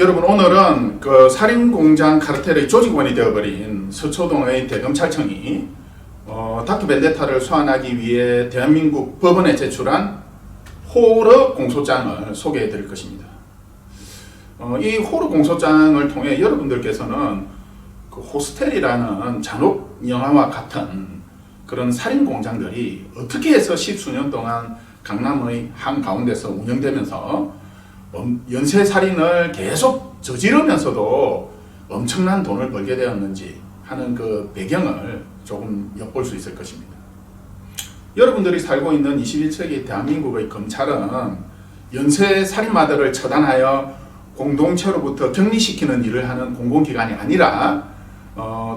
여러분, 오늘은 그 살인공장 카르텔의 조직원이 되어버린 서초동의 대검찰청이 다큐 벤데타를 소환하기 위해 대한민국 법원에 제출한 호러 공소장을 소개해 드릴 것입니다. 이 호러 공소장을 통해 여러분들께서는 그 호스텔이라는 잔혹 영화와 같은 그런 살인 공장들이 어떻게 해서 십수년 동안 강남의 한가운데서 운영되면서 연쇄 살인을 계속 저지르면서도 엄청난 돈을 벌게 되었는지 하는 그 배경을 조금 엿볼 수 있을 것입니다. 여러분들이 살고 있는 21세기 대한민국의 검찰은 연쇄 살인마들을 처단하여 공동체로부터 격리시키는 일을 하는 공공기관이 아니라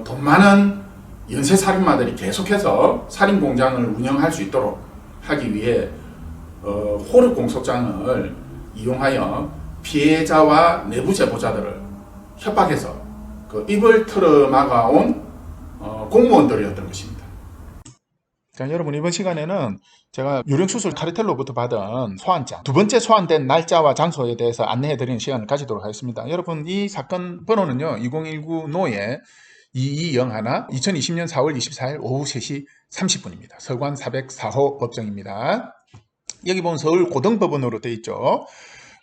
돈 많은 연쇄 살인마들이 계속해서 살인 공장을 운영할 수 있도록 하기 위해 호러 공소장을 이용하여 피해자와 내부 제보자들을 협박해서 그 입을 틀어 막아온 공무원들이었던 것입니다. 자, 여러분, 이번 시간에는 제가 유령수술 카르텔로부터 받은 소환장, 두 번째 소환된 날짜와 장소에 대해서 안내해드리는 시간을 가지도록 하겠습니다. 여러분, 이 사건 번호는요 2019 노예 2201 2020년 4월 24일 오후 3시 30분입니다. 서관 404호 법정입니다. 여기 보면 서울 고등법원으로 되어 있죠.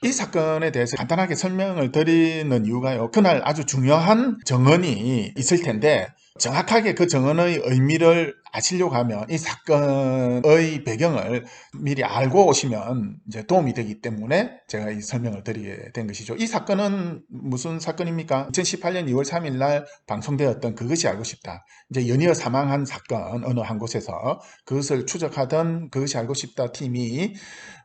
이 사건에 대해서 간단하게 설명을 드리는 이유가요, 그날 아주 중요한 정언이 있을 텐데 정확하게 그 정언의 의미를 아시려고 하면 이 사건의 배경을 미리 알고 오시면 이제 도움이 되기 때문에 제가 이 설명을 드리게 된 것이죠. 이 사건은 무슨 사건입니까? 2018년 2월 3일 날 방송되었던 그것이 알고 싶다. 이제 연이어 사망한 사건 어느 한 곳에서 그것을 추적하던 그것이 알고 싶다 팀이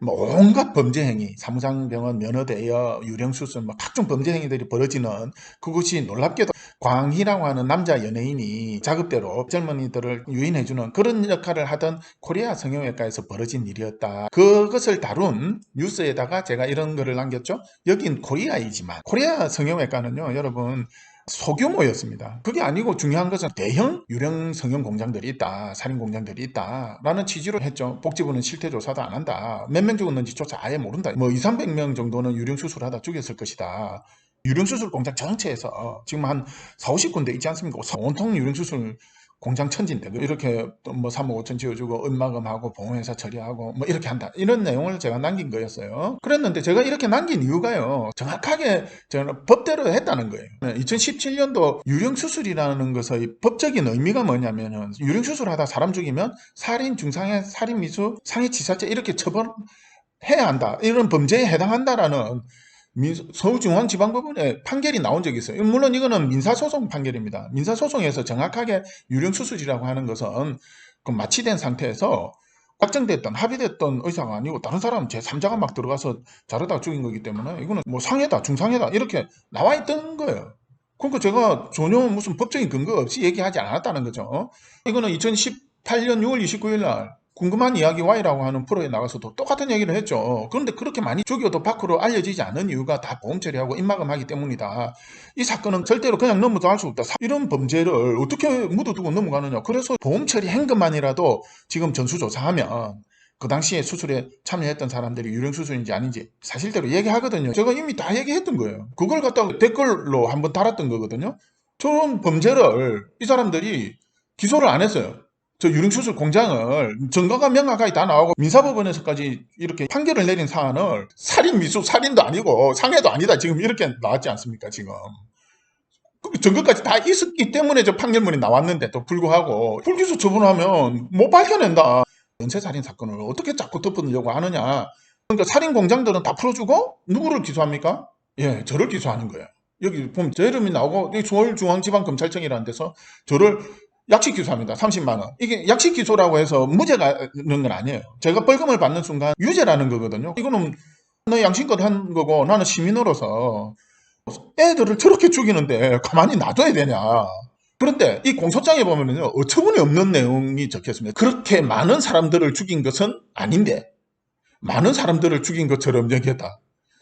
온갖 범죄 행위, 사무장병원 면허대여, 유령수술, 각종 범죄 행위들이 벌어지는 그것이 놀랍게도 광희라고 하는 남자 연예인이 자급대로 젊은이들을 유인해주는 그런 역할을 하던 코리아 성형외과에서 벌어진 일이었다. 그것을 다룬 뉴스에다가 제가 이런 글을 남겼죠. 여긴 코리아이지만 코리아 성형외과는요 여러분 소규모였습니다. 그게 아니고 중요한 것은 대형 유령 성형 공장들이 있다, 살인 공장들이 있다 라는 취지로 했죠. 복지부는 실태 조사도 안 한다, 몇 명 죽었는지 조차 아예 모른다, 200~300명 정도는 유령 수술하다 죽였을 것이다. 유령수술 공장 전체에서 지금 한 40~50군데 있지 않습니까? 온통 유령수술 공장 천지인데 이렇게 3억 5천 지어주고 은마금하고 보험회사 처리하고 이렇게 한다, 이런 내용을 제가 남긴 거였어요. 그랬는데 제가 이렇게 남긴 이유가요, 정확하게 저는 법대로 했다는 거예요. 2017년도 유령수술이라는 것의 법적인 의미가 뭐냐면은 유령수술하다 사람 죽이면 살인, 중상해, 살인미수, 상해치사죄 이렇게 처벌해야 한다, 이런 범죄에 해당한다라는 서울중앙지방법원에 판결이 나온 적이 있어요. 물론 이거는 민사소송 판결입니다. 민사소송에서 정확하게 유령수술이라고 하는 것은 그 마취된 상태에서 확정됐던 합의됐던 의사가 아니고 다른 사람 제3자가 막 들어가서 자르다가 죽인 거기 때문에 이거는 상해다, 중상해다 이렇게 나와 있던 거예요. 그러니까 제가 전혀 무슨 법적인 근거 없이 얘기하지 않았다는 거죠. 이거는 2018년 6월 29일 날 궁금한 이야기 Y라고 하는 프로에 나가서도 똑같은 얘기를 했죠. 그런데 그렇게 많이 죽여도 밖으로 알려지지 않은 이유가 다 보험 처리하고 입막음하기 때문이다. 이 사건은 절대로 그냥 넘어갈 수 없다. 이런 범죄를 어떻게 묻어두고 넘어가느냐. 그래서 보험 처리한 것만이라도 지금 전수조사하면 그 당시에 수술에 참여했던 사람들이 유령수술인지 아닌지 사실대로 얘기하거든요. 제가 이미 다 얘기했던 거예요. 그걸 갖다가 댓글로 한번 달았던 거거든요. 저런 범죄를 이 사람들이 기소를 안 했어요. 저 유령수술 공장을 증거가 명확하게 다 나오고 민사법원에서까지 이렇게 판결을 내린 사안을 살인, 미수, 살인도 아니고 상해도 아니다 지금 이렇게 나왔지 않습니까? 지금 증거까지 다 있었기 때문에 저 판결문이 나왔는데도 불구하고 불기소 처분하면 못 밝혀낸다. 연쇄살인 사건을 어떻게 자꾸 덮으려고 하느냐. 그러니까 살인 공장들은 다 풀어주고 누구를 기소합니까? 예, 저를 기소하는 거예요. 여기 보면 제 이름이 나오고 서울중앙지방검찰청이라는 데서 저를 약식 기소합니다. 30만 원. 이게 약식 기소라고 해서 무죄가 있는 건 아니에요. 제가 벌금을 받는 순간 유죄라는 거거든요. 이거는 너 양심껏 한 거고 나는 시민으로서 애들을 저렇게 죽이는데 가만히 놔둬야 되냐. 그런데 이 공소장에 보면은요 어처구니 없는 내용이 적혀 있습니다. 그렇게 많은 사람들을 죽인 것은 아닌데 많은 사람들을 죽인 것처럼 여겼다.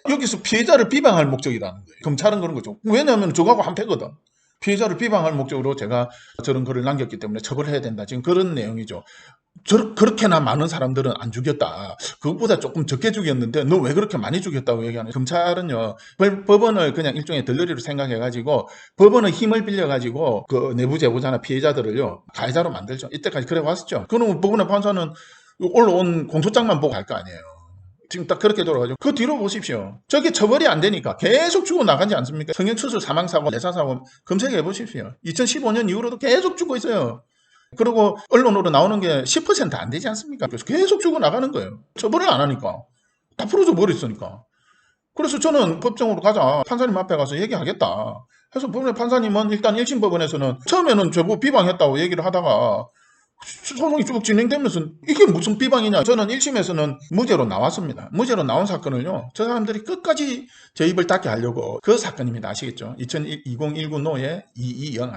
여기서 피해자를 비방할 목적이라는 거예요. 검찰은 그런 거죠. 왜냐하면 저거하고 한패거든. 피해자를 비방할 목적으로 제가 저런 글을 남겼기 때문에 처벌해야 된다. 지금 그런 내용이죠. 그렇게나 많은 사람들은 안 죽였다. 그것보다 조금 적게 죽였는데 너 왜 그렇게 많이 죽였다고 얘기하는. 검찰은요, 법원을 그냥 일종의 덜러리로 생각해가지고 법원의 힘을 빌려가지고 그 내부 제보자나 피해자들을요 가해자로 만들죠. 이때까지 그래 왔었죠. 그러면 법원의 판사는 올라온 공소장만 보고 갈 거 아니에요. 지금 딱 그렇게 돌아가죠. 그 뒤로 보십시오. 저게 처벌이 안 되니까 계속 죽어 나가지 않습니까? 성형수술 사망사고, 내사사고 검색해 보십시오. 2015년 이후로도 계속 죽고 있어요. 그리고 언론으로 나오는 게 10%안 되지 않습니까? 그래서 계속 주고 나가는 거예요. 처벌을 안 하니까. 다 풀어줘 버렸으니까. 그래서 저는 법정으로 가자. 판사님 앞에 가서 얘기하겠다. 그래서 판사님은 일단 1심 법원에서는 처음에는 저거 비방했다고 얘기를 하다가 소송이 쭉 진행되면서 이게 무슨 비방이냐. 저는 1심에서는 무죄로 나왔습니다. 무죄로 나온 사건을요. 저 사람들이 끝까지 제 입을 닫게 하려고 그 사건입니다. 아시겠죠? 2019 노예 2201.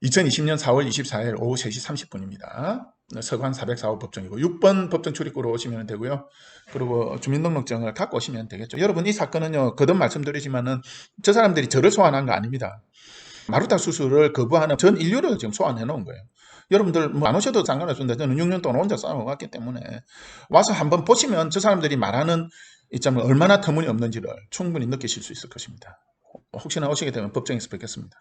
2020년 4월 24일 오후 3시 30분입니다. 서관 404호 법정이고 6번 법정 출입구로 오시면 되고요. 그리고 주민등록증을 갖고 오시면 되겠죠. 여러분 이 사건은요. 거듭 말씀드리지만은 저 사람들이 저를 소환한 거 아닙니다. 마루타 수술을 거부하는 전 인류를 지금 소환해 놓은 거예요. 여러분들 뭐 안 오셔도 상관없습니다. 저는 6년 동안 혼자 싸워왔기 때문에 와서 한번 보시면 저 사람들이 말하는 이점을 얼마나 터무니없는지를 충분히 느끼실 수 있을 것입니다. 혹시나 오시게 되면 법정에서 뵙겠습니다.